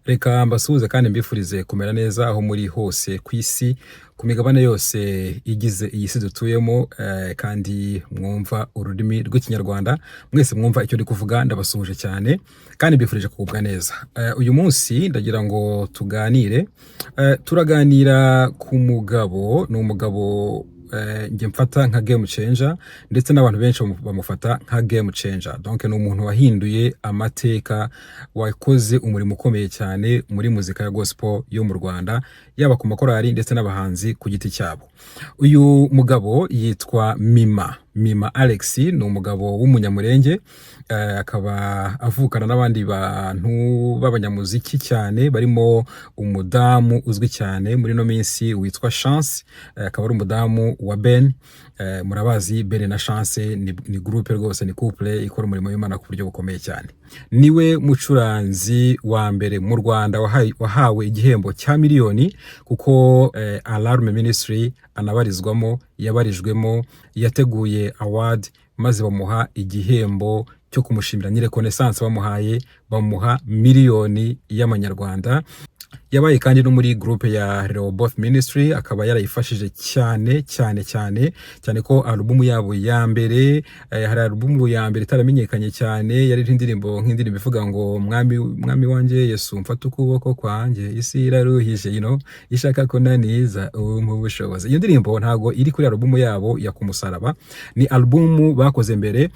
Reka mbasuhuze kandi mbifurize kumera neza aho muri hose ku isi, ku migabane yose igize iyi si dutuyemo, kandi mwumva ururimi rw'ikinyarwanda. Mwese mwumva icyo ndi kuvuga ndabasuhuje cyane kandi mbifurije kugubwa neza. Uyu munsi ndagira ngo tuganire, turaganira ku mugabo. Ni umugabo njye mfata nka game changer, ndetse n'abantu benshi bamufata nka game changer. Donc ni umuntu wahinduye amateka, wakoze umurimo ukomeye cyane muri muzika ya gospel yo mu Rwanda, yaba ku makorali ndetse n'abahanzi ku giti cyabo. Uyu mugabo yitwa Mima Alex. Ni umugabo w'umunyamurenge, akaba avukana n'abandi bantu b'abanyamuziki cyane, barimo umudamu uzwi cyane muri no minsi witwa Chance. Akaba ari umudamu wa Ben. Murabazi Ben na Chance ni groupe rwose, ni couple ikora umurimo w'Imana ku buryo bukomeye cyane. Niwe mucuranzi wa mbere mu Rwanda wahawe igihembo cya miliyoni, kuko Alarm Ministry anabarizwamo, yabarijwemo, yateguye award maze bamuha igihembo cyo kumushimira ni reconnaissance bamuha miliyoni y'amanyarwanda. Yabaye kandi no muri groupe ya Rehoboth Ministry, akaba yarayifashije cyane ko album yabo ya mbere, hari album ya mbere itaramenyekanye cyane, yari indirimbo nk'indirimbo ivuga ngo mwami wanje Yesu mfata ukuboko kwanjye, isi iraruhije, ishaka ko naniza mu bushobozi. Iyo ndirimbo ntago iri kuri album yabo ya Kumusaraba, ni album bakoze mbere.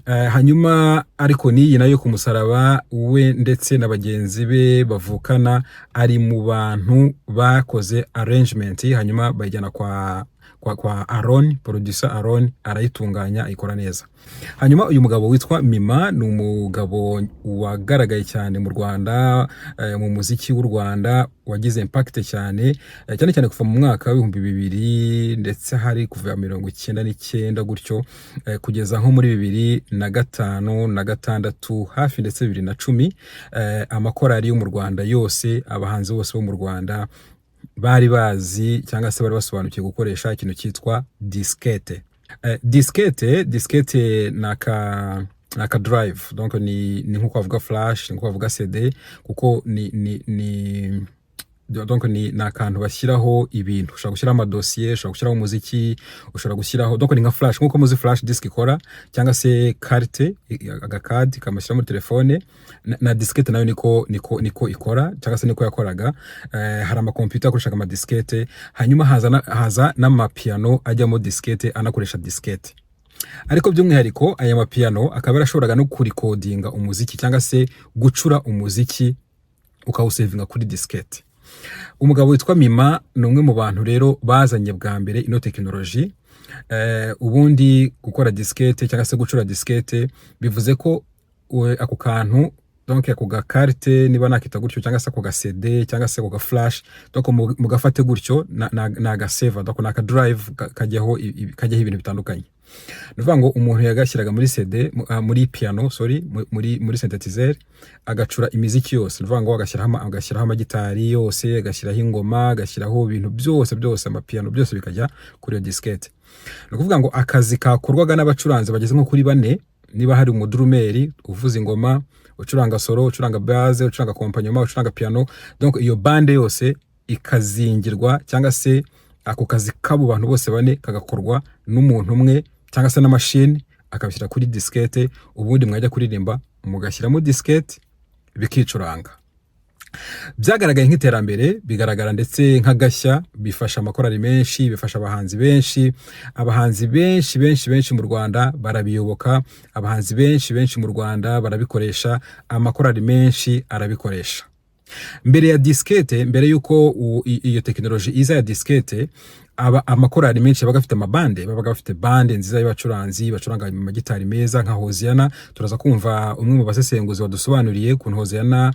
Hanyuma ariko niyi nayo Kumusaraba, we ndetse na bagenzi be bavukana ari mu bantu bakoze arrangement, hanyuma bayijyana kwa Aaron, producer Aaron, arayitunganya ayikora neza. Hanyuma uyu mugabo witwa Mima ni umugabo wagaragaye cyane mu Rwanda, mu muziki w'u Rwanda, wagize impact cyane kuva mu mwaka wa 2000, ndetse hari kuva 1999 gutyo, kugeza nko muri 2005 na 2006 hafi, ndetse 2010. Amakorali yo mu Rwanda yose, abahanzi bose bo mu Rwanda bari bazi cyangwa se bari basobanukiye gukoresha ikintu cyitwa diskete. Diskete naka drive, donc ni nkuko bavuga flash, nkuko bavuga CD, kuko donc ni nakantu bashyiraho ibintu. Ushobora gushyiraho amadosiye, ushobora gushyiraho umuziki, ushobora gushyiraho, donc ni nka flash nkuko muzi flash disk ikora, cyangwa se carte, agakadi kamashyira muri telefone. Na diskete nayo niko ikora, cyangwa se niko yakoraga. Hari ama computer akoresha ama diskete, hanyuma haza n'amapiano ajyamo diskete, anakoresha diskete. Ariko by'umwihariko aya mapiano akaba yarashoboraga no kurikodinga umuziki, cyangwa se gucura umuziki ukawusevinga kuri diskete. Umugabo witwa Mima ni umwe mu bantu rero bazanye bwa mbere ino technology. Ubundi gukora diskete cyangwa se gucura diskete bivuze ko ako kantu, donc ako gakarte niba nakita gutyo, cyangwa se ako ga CD cyangwa se ako ga flash, donc mugafate gutyo na ga saver, donc naka drive kajyaho ibintu bitandukanye. Nuvuga ngo umuntu yagashyiraga muri CD, muri piano, muri synthesizer, agacura imiziki yose. Nuvuga ngo agashyiraho amagitari yose, agashyiraho ingoma, agashyiraho ibintu byose amapiano byose bikajya kuri iyo diskete. Ni ukuvuga ngo akazi kakorwaga n'abacuranzi bageze nko kuri 4. Niba hari umudrumeri uvuza ingoma, ucuranga solo, ucuranga bass, ucuranga accompagnement, ucuranga piano, donc iyo bande yose ikazingirwa, cyangwa se ako kazi k'abo bantu bose 4 kagakorwa n'umuntu umwe, cyangwa se na machine akabishyira kuri diskete. Ubundi mwajya kuririmba mugashyiramo diskete bikicuranga. Byagaragaye nk'iterambere, bigaragara ndetse nk'agashya, bifasha amakorali menshi, bifasha abahanzi benshi mu Rwanda barabiyoboka, abahanzi benshi mu Rwanda barabikoresha, amakorali menshi arabikoresha. Mbere ya diskete, mbere yuko iyo technology iza ya diskete, amakorali menshi babaga afite amabande, babaga bafite bande nziza y'abacuranzi bacuranga amagitari meza nka Hoziyana. Turaza kumva umwe mu basesenguzi wadusobanuriye kuntu Hoziyana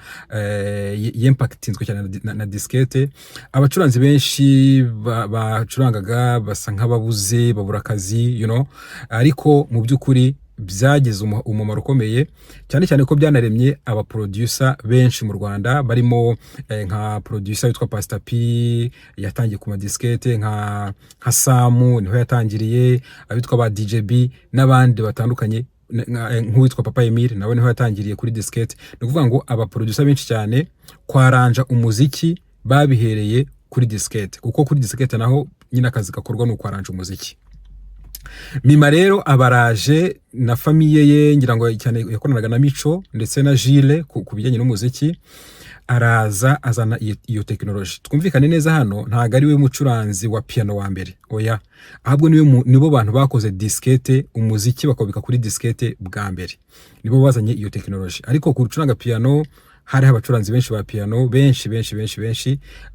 y'impactinzwe cyane na diskete. Abacuranzi benshi bacurangaga basa nk'ababuze, babura akazi, ariko mu by'ukuri byagize umumaro ukomeye, cyane ko byanaremye abaproducer benshi mu Rwanda, barimo nka producer witwa Pastor P, yatangiye ku madiskete, nka Samu niho yatangiriye, abitwa ba DJ B n'abandi batandukanye nk'uwitwa Papa Emile nawe niho yatangiriye kuri diskete. Ni ukuvuga ngo aba producer benshi cyane kwaranja umuziki babihereye kuri diskete, kuko kuri diskete naho nyine akazi gakorwa ni ukwaranja umuziki. Mima rero abaraje na famiye ye, ngira ngo cyane yakoranaga na Mico ndetse na Gilles ku bijyanye n'umuziki, araza azana iyo technology. Twumvikane neza, hano ntago ari we mucuranzi wa piano wa mbere, oya, ahubwo nibo bantu bakoze diskete, umuziki bakobika kuri diskete bwa mbere, nibo bazanye iyo technology. Ariko ku gucuranga piano hari abacuranzi benshi ba piano benshi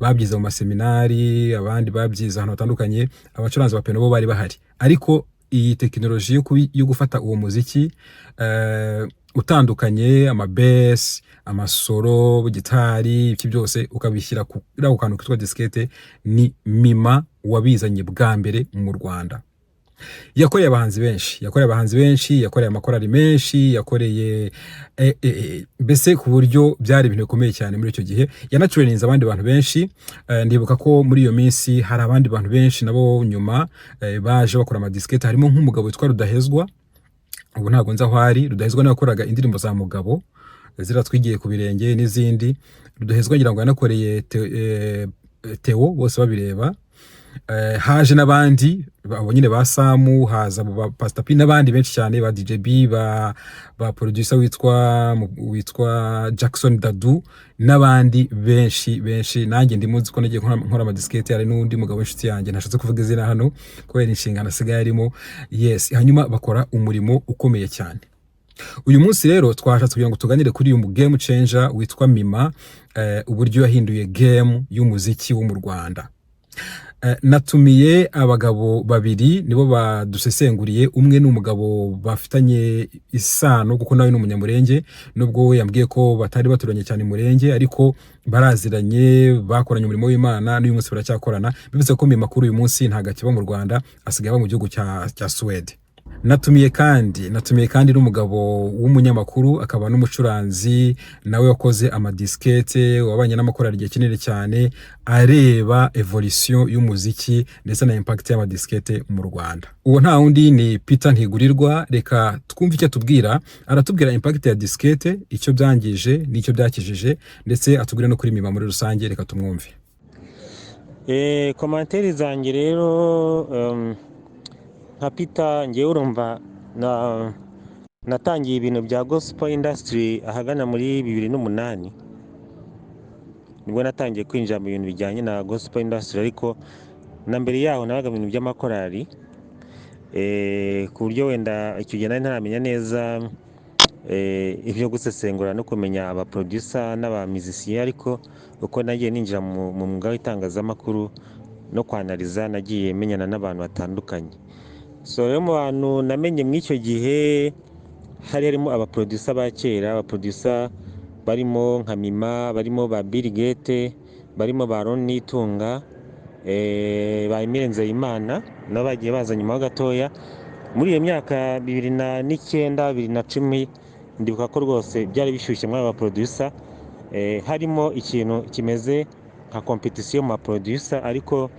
babyize mu maseminari, abandi babyize ahantu hatandukanye. Abacuranzi ba piano bo bari bahari, ariko iyi technology yo gufata uwo muziki utandukanye, ama bass, amasoro, gitari, iki byose ukabishyira ku kantu kitwa diskete, ni Mima wabizanye bwa mbere mu Rwanda. Yakoreye abahanzi benshi, yakoreye amakorali menshi, yakoreye mbese ku buryo byari ibintu bikomeye cyane muri icyo gihe. Yanatrainings abandi bantu benshi. Ndibuka ko muri iyo minsi hari abandi bantu benshi nabo nyuma baje bakora ama diskete, harimo nk'umugabo witwa Rudahezwa, ubu ntabwo nzi aho ari. Rudahezwa nawe yakoraga indirimbo za Mugabo, zira twigiye ku birenge n'izindi. Rudahezwa ngira ngo yanakoreye Theo, bose babireba. Haje n'abandi abo nyine ba Samu, haza ba Pastor P n'abandi benshi cyane, ba DJ B, ba producer witwa Jackson Dadu n'abandi benshi. Nanjye ndimuzi ko nagiye nkora ama diskete, hari n'undi mugabo w'inshuti yanjye ntashatse kuvuga izina hano kubera inshingano asigaye arimo. Yes, hanyuma bakora umurimo ukomeye cyane. Uyu munsi rero twashatse kugira ngo tuganire kuri uyu game changer witwa Mima, uburyo yahinduye game y'umuziki wo mu Rwanda. Natumiye abagabo babiri nibo badusesenguriye. Umwe ni umugabo bafitanye isano kuko nawe ni umunyamurenge, nubwo we yambwiye ko batari baturanye cyane Murenge, ariko baraziranye, bakoranye umurimo w'Imana, n'uyu munsi baracyakorana. Bivuze ko Mima kuri uyu munsi ntago akiba mu Rwanda, asigaye mu gihugu cya Sweden. Natumiye kandi n'umugabo w'umunyamakuru, akaba n'umucuranzi, nawe wakoze ama diskete, wabanye n'amakorali igihe kinini cyane, areba evolution y'umuziki ndetse na impact y'ama diskete mu Rwanda. Uwo nta wundi ni Peter Ntigurirwa. Reka twumve icyo atubwira. Aratubwira impact ya diskete, icyo byangije n'icyo byakijije, ndetse atubwira no kuri Mima muri rusange. Reka tumwumve. Komanteri zanjye rero, nka Peter, ngewe urumva natangiye ibintu bya gospel industry ahagana muri 2008, nibwo natangiye kwinjira mu bintu bijyanye na gospel industry, ariko na mbere yaho nabaga mu bintu by'amakorali, ku buryo wenda icyo gihe nari ntaramenya neza ibyo gusesengura no kumenya aba producer n'aba musiciens, ariko uko nagiye ninjira mu mwuga w'itangazamakuru no kwanaliza, nagiye menyana n'abantu batandukanye. So rero mu bantu namenye mu icyo gihe harimo aba producer ba kera, aba producer barimo nka Mima, barimo ba Bill Gates, barimo ba Ron Nitunga, ba Emile Nzeyimana, nabo bagiye baza nyuma gatoya. Muri iyo myaka 2009 2010, ndibuka ko rwose byari bishyushye muri aba producer, harimo ikintu kimeze nka competition mu producer, ariko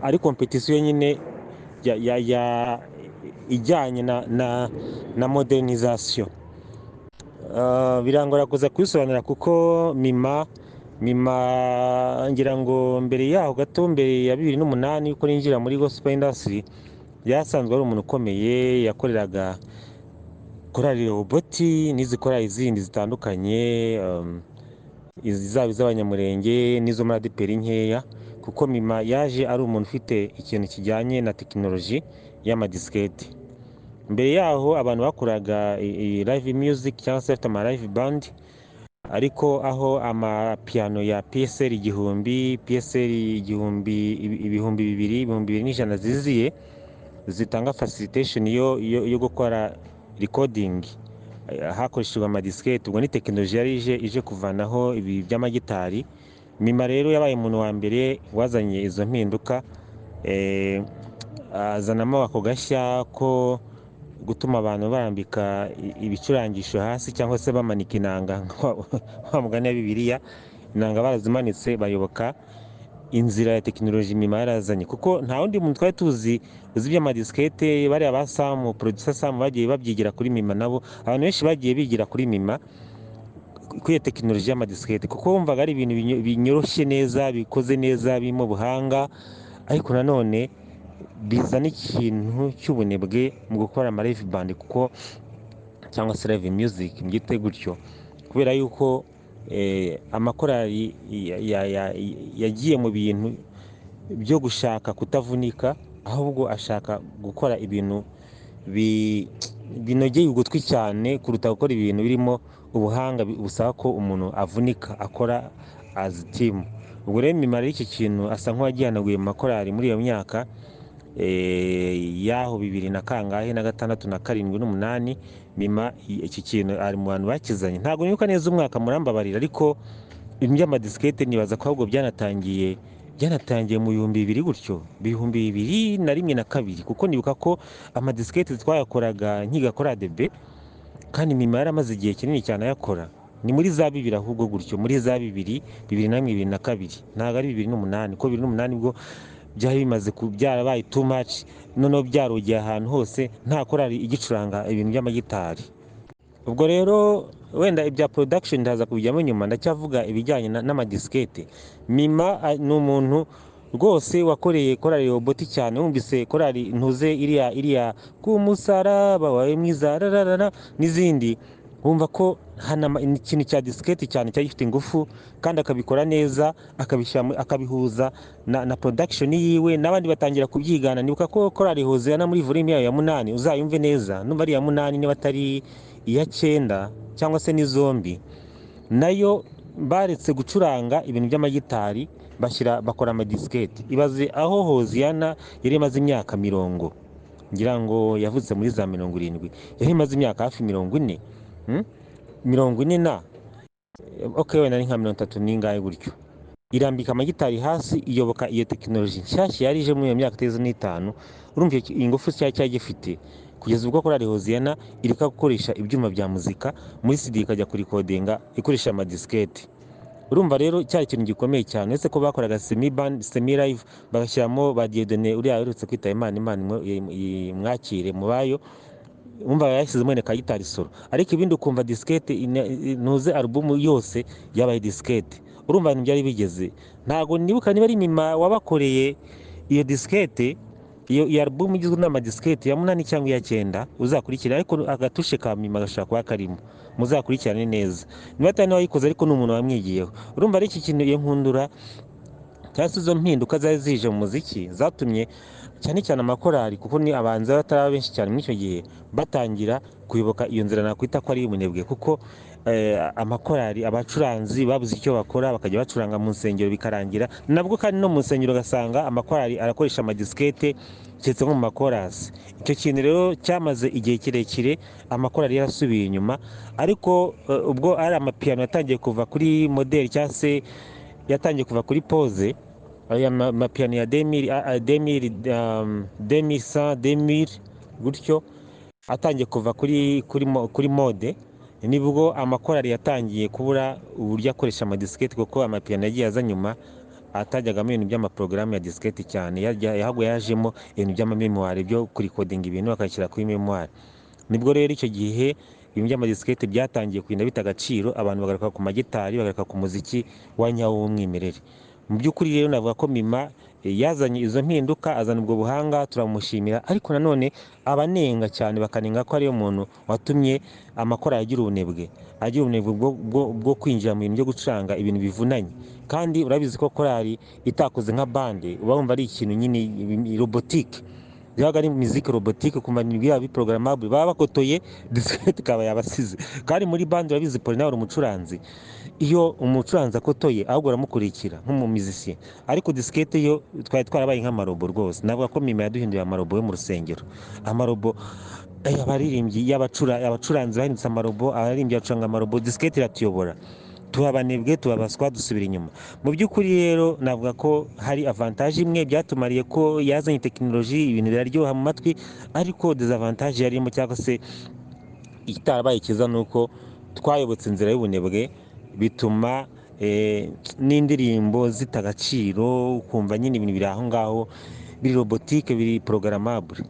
ari competition nyine ijyanye na modernization. Birangora kuza kubisobanura kuko Mima ngira ngo mbere yaho gato, mbere ya 2008 uko ninjira muri gospel industry, yasanzwe ari umuntu ukomeye, yakoreraga korali Roboti n'izikora izindi zitandukanye, izaba iz'abanyamurenge n'izo muri adeperi nkeya, kuko Mima yaje ari umuntu ufite ikintu kijyanye na technology y'amadiskete. Mbere yaho abantu bakoraga live music cyangwa se ama live band, ariko aho ama piano ya PSL 1000, PSL 2000, 2100 ziziye, zitanga facilitation yo gukora recording hakoreshejwe amadiskete. Ubwo ni technology yari ije kuvanaho ibi by'amagitari. Mima rero yabaye umuntu wa mbere wazanye izo mpinduka, azanamo ako gashya ko gutuma abantu barambika ibicurangisho hasi cyangwa se bamanika inanga, wa mugani wa Bibiliya, inanga barazimanitse bayoboka inzira ya tekinoloji mima yarazanye, kuko nta wundi muntu twari tuzi uzi iby'amadisikete. Bariya ba Samu, producer Samu bagiye babyigira kuri mima, nabo abantu benshi bagiye bigira kuri mima kuri iyo tekinoloji y'amadisikete, kuko wumvaga ari ibintu binyoroshye neza, bikoze neza, birimo ubuhanga, ariko nanone bizana ikintu cy'ubunebwe mu gukora ama live band, kuko cyangwa se live music mbyite gutyo, kubera yuko amakorali yagiye mu bintu byo gushaka kutavunika, ahubwo ashaka gukora ibintu binogeye ugutwi cyane kuruta gukora ibintu birimo ubuhanga busaba ko umuntu avunika akora as team. Ubwo rero mima iki kintu asa nk'uwagihanaguye mu makorali muri iyo myaka yaho 2000 na kangahe na 6 na 7 n'8. Mima iki kintu ari mu bantu bakizanye, ntabwo nibuka neza umwaka, murambabarira, ariko iby'amadisikete nibaza ko ahubwo byanatangiye mu 2000 gutyo, 2001 na 2, kuko nibuka ko amadisikete twayakoraga nkigakora ADB, kandi mima yaramaze igihe kinini cyane ayakora. Ni muri za 2000 ahubwo gutyo, muri za 2000, 2001, 2002, ntabwo ari 2008, ko 2008 bwo byari bimaze byarabaye too much, noneho byarogeye ahantu hose, nta korali igicuranga ibintu by'amagitari. Ubwo rero wenda ibya production ndaza kubijyamo nyuma, ndacyavuga ibijyanye n'amadisikete. Mima ni umuntu rwose wakoreye korali roboti cyane. Wumvise korali ntuze iriya ku musaraba wawe mwiza rararara n'izindi, wumva ko ikintu cya disikete cyane cyari gifite ingufu, kandi akabikora neza, akabihuza na production yiwe, n'abandi batangira kubyigana. Nibuka ko korali Hoziyana muri volume yayo ya 8, uzayumve neza, numva ari ya 8 niba atari iya 9 cyangwa se ni zombi, nayo baretse gucuranga ibintu by'amagitari, bakora amadisikete. Ibaze aho Hoziyana yari imaze imyaka 40, ngira ngo yavutse muri za 70, yari imaze imyaka hafi 40, 40 na okay, wenda ni nka 30 n'ingahe gutyo, irambika amagitari hasi, iyoboka iyo tekinoloji nshyashya yari ije muri iyo myaka 5. Urumva ingufu cyari gifite, kugeza ubwo korali Hoziyana ireka gukoresha ibyuma bya muzika muri CD, ikajya kurikodinga ikoresha amadisikete. Urumva rero cyari ikintu gikomeye cyane, ese ko bakoraga semi live, bagashyiramo ba Dieudonné uriya aherutse kwita Imana mwakire mu bayo, umva yashyizemo ne kagitari solo, ariko ibindi ukumva disikete ntuze album yose yabaye disikete. Urumva ibintu byari bigeze, ntago nibuka niba ari mima wabakoreye iyo disikete, iyo album igizwe n'amadisikete ya 8 cyangwa ya 9, uzakurikira, ariko agatushe ka mima gashaka kuba karimo, muzakurikirane neza. Niba atari wayikoze, ariko n'umuntu wamwigiyeho. Urumva ari iki kintu, iyo nkundura cyangwa izo mpinduka zari zije mu muziki zatumye cyane cyane amakorali, kuko ni abanza batari benshi cyane muri icyo gihe, batangira kuyoboka iyo nzira nakwita ko ari ubunebwe, kuko amakorali, abacuranzi babuze icyo bakora, bakajya bacuranga mu nsengero bikarangira. Nabwo kandi no mu nsengero ugasanga amakorali arakoresha amadisikete cyetse nko mu makorasi. Icyo kintu rero cyamaze igihe kirekire, amakorali yarasubiye inyuma, ariko ubwo ari amapiyano yatangiye kuva kuri modeli cyangwa se yatangiye kuva kuri pose, aya mapiyano ya 2000 gutyo, atangiye kuva kuri mode, nibwo amakorali yatangiye kubura uburyo akoresha amadisikete, kuko amapiyano yagiye aza nyuma, atajyagamo ibintu by'amaporogaramu ya disikete cyane, yahago yajemo ibintu by'amamemoire byo kurikodinga ibintu bakashyira kuri memoire. Nibwo rero icyo gihe ibintu by'amadisikete byatangiye kugenda bita agaciro, abantu bagaruka ku magitari, bagaruka ku muziki wa nyawo w'umwimerere. Mu by'ukuri rero navuga ko mima yazanye izo mpinduka, azana ubwo buhanga, turamushimira, ariko nanone abanenga cyane, bakanenga ko ariyo muntu watumye amakorali agira ubunebwe bwo kwinjira mu bintu byo gucuranga ibintu bivunanye. Kandi urabizi ko korali itakoze nka bande, uba wumva ari ikintu nyine robotike, yabaga ari muziki robotike, kumva ibintu byaba biprogramable, baba bakotoye disikete ikaba yabasize. Kandi muri bande urabizi Paulina wari umucuranzi, iyo umucuranzi akotoye ahubwo uramukurikira nk'umumizisiye, ariko disikete yo twari twarabaye nk'amarobo rwose. Navuga ko mima yaduhinduye amarobo yo mu rusengero, amarobo abaririmbyi abacuranzi bahindutse amarobo, abaririmbyi bacuranga amarobo, disikete iratuyobora, tubabanebwe, tubabaswa, dusubira inyuma. Mu by'ukuri rero navuga ko hari avantage imwe byatumariye, ko yazanye tekinoloji, ibintu biraryoha mu matwi, ariko desavantage yarimo cyangwa se itarabaye cyiza, nuko twayobotse inzira y'ubunebwe, bituma n'indirimbo zita agaciro, ukumva nyine ibintu biri aho ngaho biri robotike, biri programmable.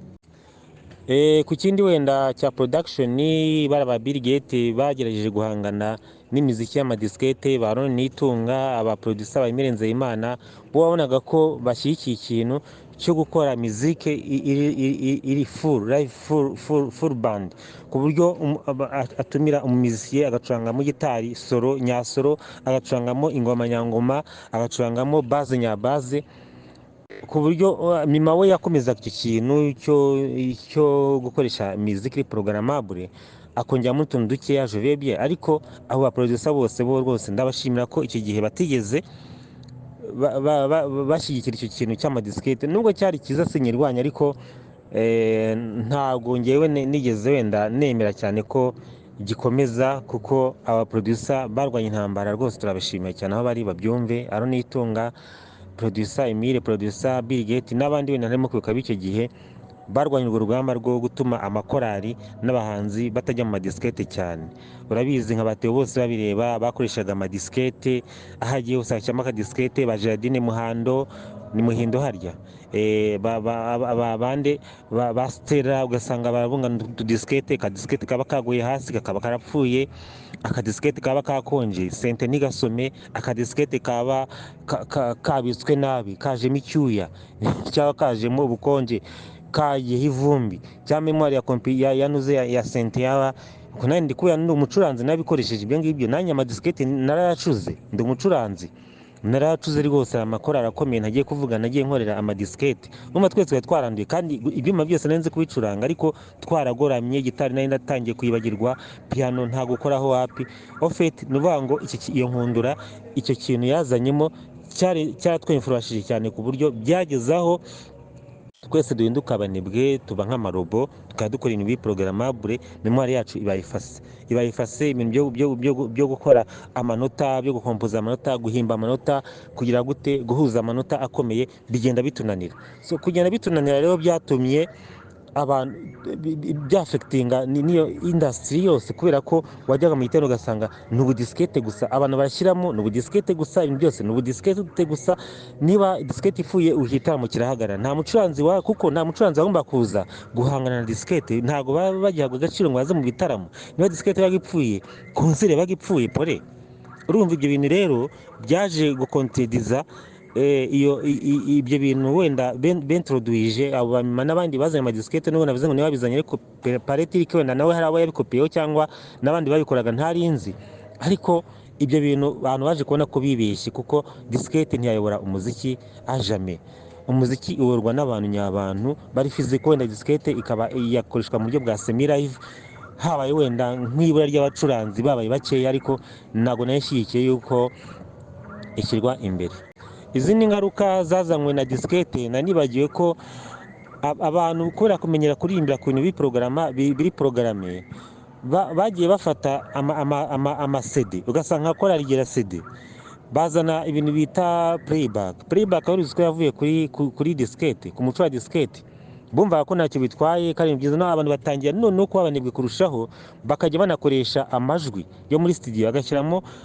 Ku kindi wenda cya production, bari aba Bill Gates bagerageje guhangana n'imiziki y'amadiskete, ba Ron Nitunga, aba producer ba Emile Nzeyimana, bo wabonaga ko bashyigikiye ikintu cyo gukora muzike iri full live, full band, ku buryo atumira umumiziki agacurangamo gitari solo nyasolo, agacurangamo ingoma nyangoma, agacurangamo baze nyabaze, ku buryo Mima we yakomezaga icyo kintu cyo gukoresha muziki programmable, akongeramo utuntu dukeya jovebye. Ariko abo baproducer bose bo rwose ndabashimira ko icyo gihe batigeze bashyigikira icyo kintu cy'amadiskete, nubwo cyari cyiza sinyirwanya, ariko ntabwo ngewe nigeze wenda nemera cyane ko gikomeza, kuko aba producer barwanya intambara rwose, turabashimiye cyane aho bari babyumve. Aaron Nitunga, producer Emile, producer Bill Gates n'abandi wenda harimo kwibuka b'icyo gihe barwanya urwo rugamba rwo gutuma amakorali n'abahanzi batajya mu madiskete cyane. Urabizi nka Bateo bose babireba bakoreshaga amadiskete, ahagiye usakamo akadiskete, ba Gerardine Muhando ni Muhindo harya, abande ba Stella ugasanga barabungana utudiskete, akadiskete kaba kaguye hasi kakaba karapfuye, akadiskete kaba kakonje sente ntigasome, akadiskete kaba kabitswe nabi kajemo icyuya cyangwa kajemo ubukonje, kagiyeho ivumbi, cyangwa memori yanuze ya sente yaba kunani. Ndi kubera ndi umucuranzi nabikoresheje ibyo ngibyo, nanjye amadiskete narayacuze, ndi umucuranzi narayacuze rwose. Amakorali akomeye ntagiye kuvuga, nagiye nkorera amadiskete, numva twese twari twaranduye, kandi ibyuma byose nari kubicuranga, ariko twaragoramye. Gitari nari natangiye kuyibagirwa, piano nta gukoraho wapi. Ofete ni ukuvuga ngo iyo nkundura icyo kintu yazanyemo cyaratwemfurashije cyane, ku buryo byagezaho twese duhinduka abanebwe, tuba nk'amarobo, tukaba dukora ibintu biprogrammable. Memori yacu ibayifase ibintu byo gukora amanota, byo gukompoza amanota, guhimba amanota, kugira gute, guhuza amanota akomeye, bigenda bitunanira. So kugenda bitunanira rero byatumye abantu byafekitinga niyo industry yose, kubera ko wajyaga mu giterane ugasanga ni ubudiskete gusa abantu barashyiramo, ni ubudiskete gusa, ibintu byose ni ubudiskete gusa. Niba diskete ifuye igitaramo kirahagarara, nta mucuranzi kuko nta mucuranzi agomba kuza guhangana na diskete, ntabwo baba bagihabwa agaciro ngo baze mu bitaramo. Niba diskete bagipfuye, konsere bagipfuye pore. Urumva ibyo bintu rero byaje gukontrediza ibyo bintu wenda bentroduije abo bamima n'abandi bazanye amadiskete, nubwo navuze ngo niba bizanye, ariko paretirike wenda nawe hari abo yabikopiyeho cyangwa n'abandi babikoraga ntarinzi. Ariko ibyo bintu abantu baje kubona ko bibeshye, kuko diskete ntiyayobora umuziki ajame. Umuziki uyoborwa n'abantu nyabantu bari fiziko, wenda diskete ikaba yakoreshwa mu buryo bwa semi live, habaye wenda nk'ibura ry'abacuranzi babaye bakeya, ariko ntabwo nayishyigikiye yuko ishyirwa imbere. Izindi ngaruka zazanywe na diskete, nanibagiwe ko abantu kubera kumenyera kuririmba ku bintu biri programme, bagiye bafata amasede, ugasanga korali igira sede, bazana ibintu bita playback wari uzi ko yavuye kuri diskete, ku muco wa diskete. Bumva ko ntacyo bitwaye, kandi byiza no abantu batangira none kuba abanebwe kurushaho, bakajya banakoresha amajwi yo muri studio,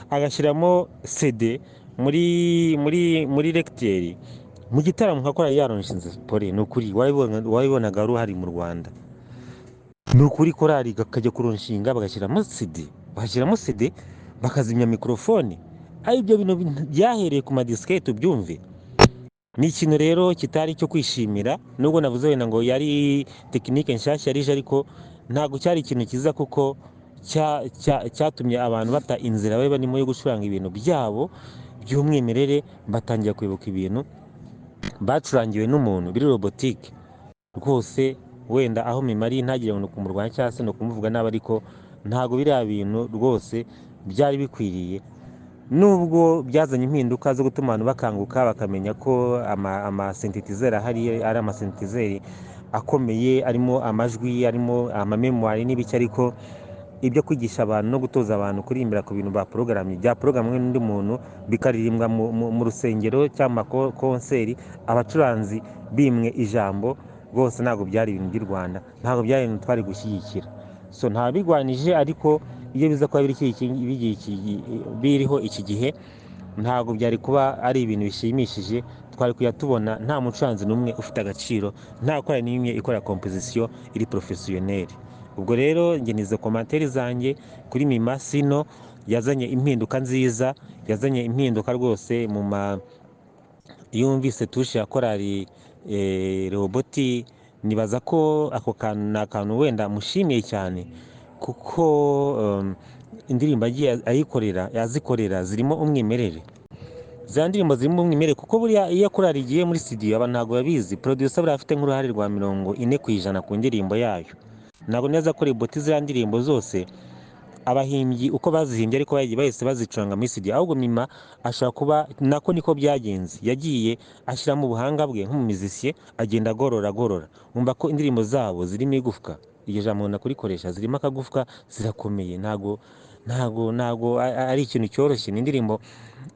agashyiramo CD muri lecture mu gitaramo nka korali yaronshinze pore. Ni ukuri wabibonaga ruhari mu Rwanda, ni ukuri korali kakajya kuronshinga bagashyiramo CD, bakazimya mikrofone. Ari ibyo bintu byahereye ku madiskete, ubyumve. Ni ikintu rero kitari cyo kwishimira, nubwo navuze wenda ngo yari tekinike nshyashya yarije, ariko ntabwo cyari ikintu cyiza, kuko cyatumye abantu bata inzira bari barimo yo gucuranga ibintu byabo by'umwimerere, batangira kwibuka ibintu bacurangiwe n'umuntu biri robotike rwose. Wenda aho mimari ntagire ngo kumurwanya cyangwa se no kumuvuga nabi, ariko ntabwo biriya bintu rwose byari bikwiriye, nubwo byazanye impinduka zo gutuma abantu bakanguka, bakamenya ko amasintetizeri ahari ari amasintetizeri akomeye, arimo amajwi, arimo amamemwari n'ibiki. Ariko ibyo kwigisha abantu no gutoza abantu kuririmbira ku bintu byaporogramwe n'undi muntu, bikaririmbwa mu rusengero cyangwa konseri, abacuranzi bimwe ijambo, rwose ntabwo byari ibintu by'u Rwanda, ntabwo byari ibintu twari gushyigikira. So ntabigwanije, ariko iyo biza kuba biriho iki gihe, ntabwo byari kuba ari ibintu bishimishije, twari kujya tubona nta mucuranzi n'umwe ufite agaciro, nta korali n'imwe ikora kompozisiyo iri porofesiyoneri. ubwo rero njye nizo komantere zanjye kuri Mima Sino yazanye impinduka nziza, yazanye impinduka rwose iyo wumvise tushe ya korali Rehoboti, nibaza ko ako kantu ni akantu wenda mushimiye cyane, kuko indirimbo agiye azikorera zirimo umwimerere. za ndirimbo zirimo umwimerere, kuko buriya iyo korali igiye muri studio abantu ntabwo babizi, producer buriya afite nk'uruhare rwa 40% ku ndirimbo yayo. ntabwo neza ko Rehoboti ziriya ndirimbo zose abahimbyi uko bazihimbye ariko bahise bazicuranga muri studio, ahubwo Mima ashobora kuba nako niko byagenze, yagiye ashyiramo ubuhanga bwe nk'umumizisiye, agenda agorora. Wumva ko indirimbo zabo zirimo igufwa, iryo jambo nakurikoresha, zirimo akagufwa, zirakomeye, ntago ari ikintu cyoroshye. ni indirimbo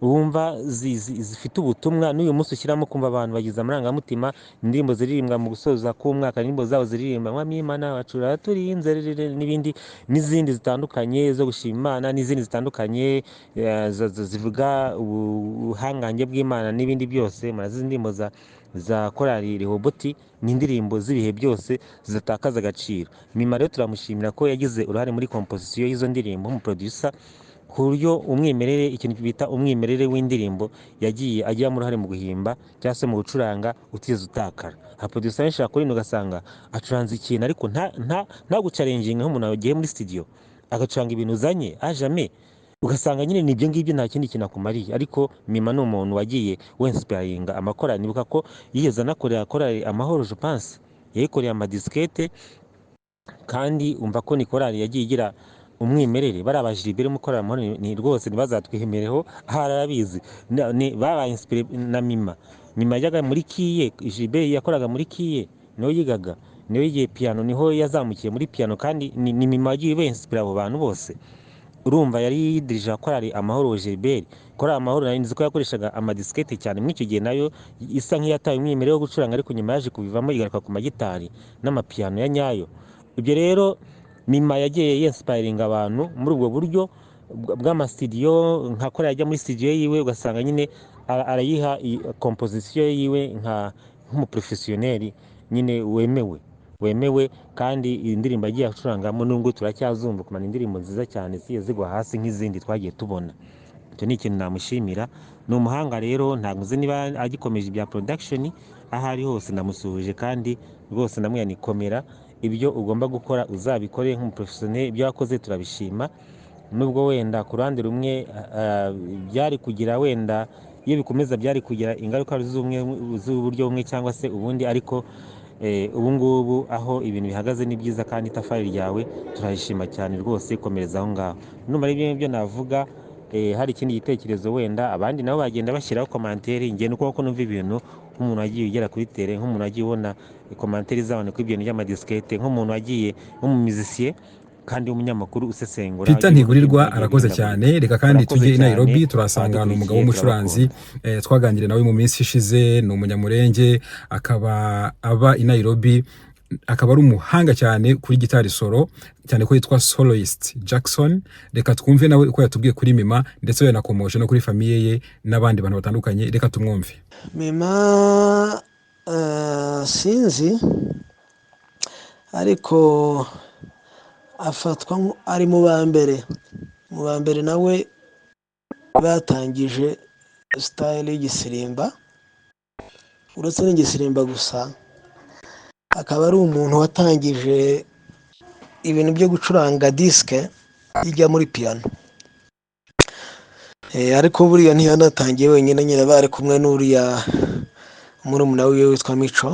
wumva zifite ubutumwa, n'uyu munsi ushyiramo kumva abantu bagize amarangamutima. indirimbo ziririmbwa mu gusoza k'umwaka, indirimbo zabo ziririmba mwami Imana wacu uraturinze n'ibindi, n'izindi zitandukanye zo gushima Imana, n'izindi zitandukanye zivuga ubuhangange bw'Imana n'ibindi byose. murazi indirimbo za korali Rehoboti ni indirimbo z'ibihe byose zidatakaza agaciro. Mima rero turamushimira ko yagize uruhare muri kompozisiyo y'izo ndirimbo nk'umuproducer, ku buryo umwimerere, ikintu bita umwimerere w'indirimbo yagiye agiramo uruhare mu guhimba cyangwa se mu gucuranga utigeze utakara. abaproducer benshi bakora ugasanga acuranze ikintu ariko nta gucarenginga nk'umuntu wagiye muri studio agacuranga ibintu uzanye ajame, ugasanga nyine ni ibyo ngibyo, nta kindi kintu akumariye. ariko Mima ni umuntu wagiye wensiparinga amakorali. nibuka ko yigeze anakorera korali Amahoro, je pense yayikoreye amadisikete, kandi umva ko ni korali yagiye igira umwimerere. bariya ba Gilbert mukorera Amahoro ni rwose ntibazatwihemereho, ahari arabizi, babaye inspire na Mima yajyaga muri kiye, Gilbert yakoraga muri kiye, niho yigaga, niho yigiye piano, niho yazamukiye muri piano, kandi ni Mima yagiye benspire abo bantu bose. urumva yari yidirije korali Amahoro Gilbert. korali Amahoro nari nzi ko yakoreshaga amadisikete cyane muri icyo gihe, nayo isa nk'iyataye umwimerere wo gucuranga, ariko nyuma yaje kubivamo igaruka ku magitari n'amapiyano ya nyayo. ibyo rero Mima yagiye yensipayiringa abantu muri ubwo buryo bw'amasidiyo, nka korali yajya muri studio yiwe ugasanga nyine arayiha kompozisiyo yiwe nk'umuprofesiyoneri nyine wemewe, kandi iyi ndirimbo agiye acurangamo nubwo turacyazumva kumana indirimbo nziza cyane zigiye zigwa hasi nk'izindi twagiye tubona. icyo ni ikintu namushimira, ni umuhanga rero. ntabwo nzi niba agikomeje ibya production, aho ari hose ndamusuhuje, kandi rwose ndamwiyanikomera. ibyo ugomba gukora uzabikore nk'umuprofesiyoneri, ibyo wakoze turabishima. nubwo wenda ku ruhande rumwe byari kugira wenda, iyo bikomeza byari kugira ingaruka z'uburyo bumwe cyangwa se ubundi, ariko ubu ngubu aho ibintu bihagaze ni byiza, kandi itafari ryawe turayishima cyane rwose, komereza aho ngaho. numara ibyo ngibyo navuga, hari ikindi gitekerezo wenda abandi nabo bagenda bashyiraho komantere, ngenda uko numva ibintu, nk'umuntu wagiye ugera kuri tere, nk'umuntu wagiye ubona komantere z'abantu kuri ibintu by'amadisikete, nk'umuntu wagiye nk'umumizisiye kandi w'umunyamakuru usesengura. Peter Ntigurirwa arakoze cyane. Reka kandi tujye i Nairobi, turasanga ni umugabo w'umucuranzi twaganiriye nawe mu minsi ishize, ni umunyamurenge, akaba aba i Nairobi, akaba ari umuhanga cyane kuri gitari solo, cyane ko yitwa Soloist Jackson. Reka twumve nawe uko yatubwiye kuri Mima, ndetse we nakomoje no kuri famiye ye n'abandi bantu batandukanye. Reka tumwumve. Mima sinzi, ariko afatwa ari mu ba mbere nawe batangije style y'igisirimba. uretse n'igisirimba gusa, akaba ari umuntu watangije ibintu byo gucuranga disque ijya muri piano. ariko buriya ntiyanatangiye wenyine, nyine bari kumwe n'uriya murumuna wiwe witwa Mico.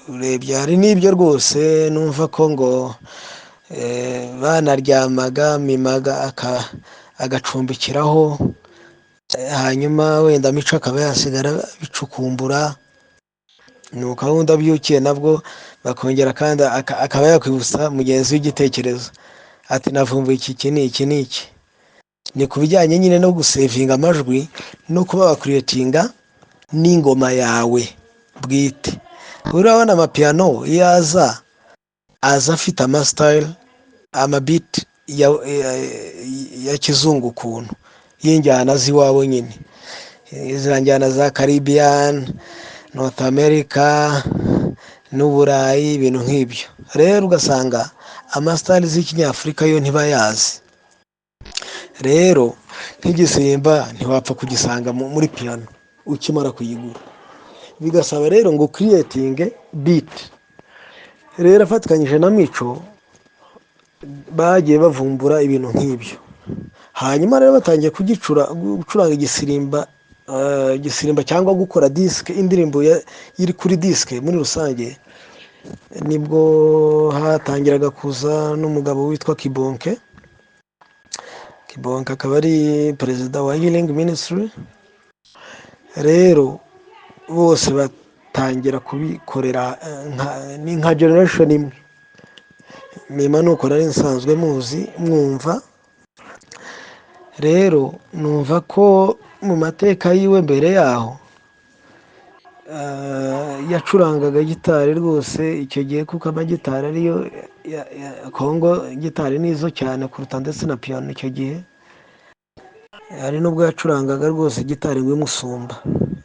urebye hari n'ibyo rwose numva ko ngo banaryamaga, Mima agacumbikiraho, hanyuma wenda Mico akaba yasigara bicukumbura, nuko wundi abyukiye nabwo bakongera, kandi akaba yakwibutsa mugenzi w'igitekerezo ati navumbuye iki n'iki. ni ku bijyanye nyine no gusevinga amajwi no kuba bakuriyetinga n'ingoma yawe bwite. urabona amapiyano iyo aza afite amasitayile, amabiti ya kizungu ukuntu y'injyana z'iwabo nyine, izo njyana za Caribbean, North America n'Uburayi, ibintu nk'ibyo. Rero ugasanga amasitari z'ikinyafurika yo ntibayazi. Rero nk'igisimba ntiwapfa kugisanga muri piano ukimara kuyigura, bigasaba rero ngo creating beat. Rero afatikanyije na Mico bagiye bavumbura ibintu nk'ibyo, hanyuma rero batangiye gucuranga igisirimba cyangwa gukora disque, indirimbo iri kuri disque muri rusange. Nibwo hatangiraga kuza n'umugabo witwa Kibonke akaba ari perezida wa Healing Ministry. Rero bose batangira kubikorera nka generation imwe. Mima nuko nari nsanzwe mwumva. Rero numva ko mu mateka yiwe mbere yaho yacurangaga gitari rwose icyo gihe, kuko amagitari ariyo Kongo, gitari nizo cyane kuruta ndetse na piano icyo gihe. Hari nubwo yacurangaga rwose gitari musumba,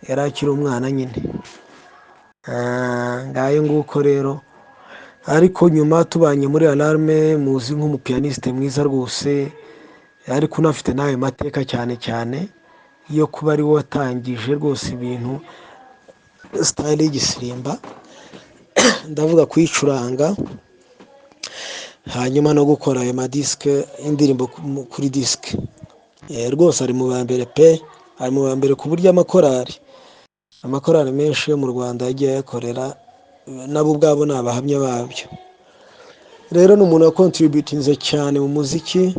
yari akiri umwana nyine. Ngayo nguko rero. Ariko nyuma tubanye muri Alarme, muzi nk'umupianiste mwiza rwose, ariko unafite nawe mateka cyane yo kuba ari watangije rwose ibintu style y'igisirimba, ndavuga kuyicuranga, hanyuma no gukora ayo madiske, indirimbo kuri diske. Rwose ari mu ba mbere pe, ari mu ba mbere ku buryo amakorari menshi yo mu Rwanda yagiye ayakorera, nabo ubwabo ni abahamya babyo. Rero ni umuntu wakontributinze cyane mu muziki,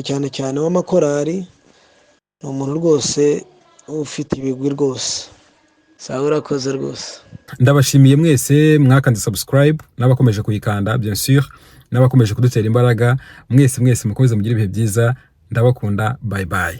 cyane w'amakorari. Ni umuntu rwose ufite ibigwi rwose. Sawa, urakoze rwose. Ndabashimiye mwese mwakanze subscribe, n'abakomeje kuyikanda bien sûr, n'abakomeje kudutera imbaraga. Mwese mukomeze mugire ibihe byiza. Ndabakunda, bye bye.